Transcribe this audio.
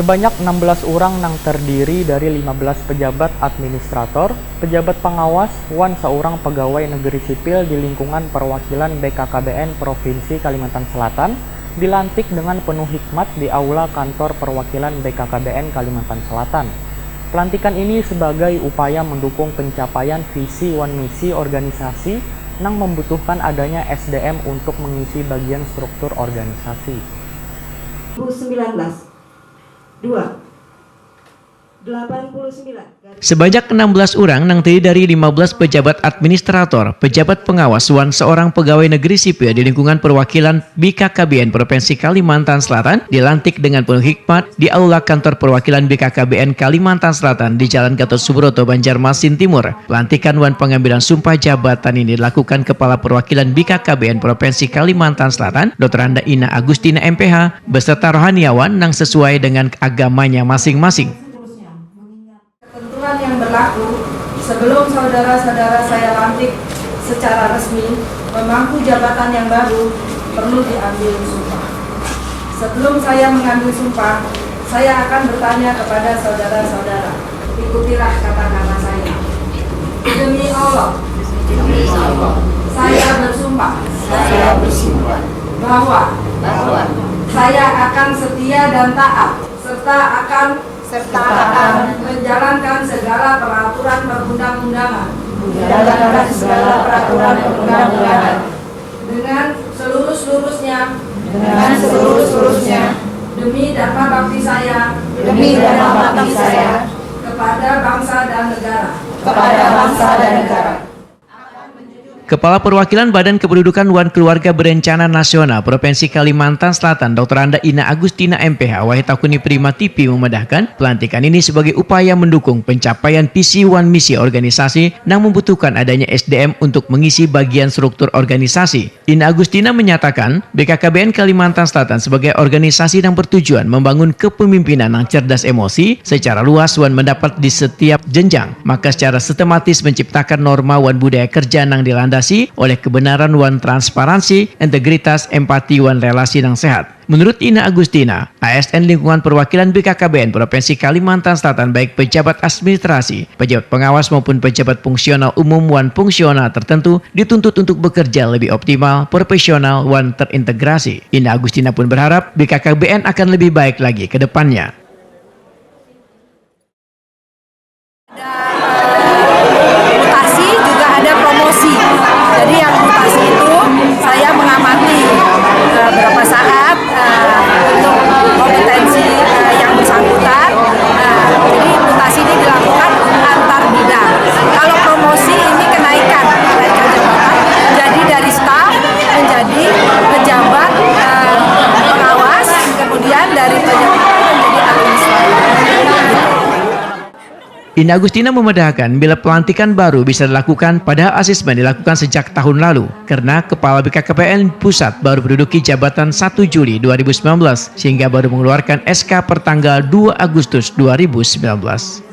Sebanyak 16 orang yang terdiri dari 15 pejabat administrator, pejabat pengawas, wan seorang pegawai negeri sipil di lingkungan perwakilan BKKBN Provinsi Kalimantan Selatan, dilantik dengan penuh hikmat di aula kantor perwakilan BKKBN Kalimantan Selatan. Pelantikan ini sebagai upaya mendukung pencapaian visi wan misi organisasi yang membutuhkan adanya SDM untuk mengisi bagian struktur organisasi. 2019 Sebanyak 16 orang yang terdiri dari 15 pejabat administrator, pejabat pengawas, wan seorang pegawai negeri sipil di lingkungan perwakilan BKKBN Provinsi Kalimantan Selatan dilantik dengan penuh hikmat di aula kantor perwakilan BKKBN Kalimantan Selatan di Jalan Gatot Subroto, Banjarmasin Timur. Pelantikan wan pengambilan sumpah jabatan ini dilakukan Kepala Perwakilan BKKBN Provinsi Kalimantan Selatan, Dr. Anda Ina Agustina MPH, beserta rohaniawan yang sesuai dengan agamanya masing-masing. Ketentuan yang berlaku sebelum saudara-saudara saya lantik secara resmi memangku jabatan yang baru perlu diambil sumpah. Sebelum saya mengambil sumpah, saya akan bertanya kepada saudara-saudara. Ikutilah kata-kata saya. Demi Allah, saya bersumpah bahwa saya akan setia dan taat serta akan menjalankan segala peraturan perundang-undangan dengan seluruh-seluruhnya demi dharma bakti saya kepada bangsa dan negara. Kepala Perwakilan Badan Kependudukan wan Keluarga Berencana Nasional Provinsi Kalimantan Selatan, Dr. Anda Ina Agustina MPH Wahitakuni Prima TV memedahkan pelantikan ini sebagai upaya mendukung pencapaian visi wan misi organisasi yang membutuhkan adanya SDM untuk mengisi bagian struktur organisasi. Ina Agustina menyatakan BKKBN Kalimantan Selatan sebagai organisasi yang bertujuan membangun kepemimpinan yang cerdas emosi secara luas wan mendapat di setiap jenjang, maka secara sistematis menciptakan norma wan budaya kerja yang dilandasi oleh kebenaran wan transparansi, integritas, empati wan relasi yang sehat. Menurut Ina Agustina, ASN lingkungan perwakilan BKKBN Provinsi Kalimantan Selatan baik pejabat administrasi, pejabat pengawas maupun pejabat fungsional umum wan fungsional tertentu dituntut untuk bekerja lebih optimal, profesional wan terintegrasi. Ina Agustina pun berharap BKKBN akan lebih baik lagi ke depannya. Jadi yang mutasi itu saya mengamati beberapa saat untuk kompetensi yang bersangkutan. Jadi mutasi ini dilakukan antar bidang. Kalau promosi ini kenaikan jabatan, jadi dari staf menjadi pejabat pengawas, kemudian dari pejabat menjadi administrator. Ina Agustina memedahkan bila pelantikan baru bisa dilakukan padahal asesmen dilakukan sejak tahun lalu karena Kepala BKKBN Pusat baru menduduki jabatan 1 Juli 2019 sehingga baru mengeluarkan SK per tanggal 2 Agustus 2019.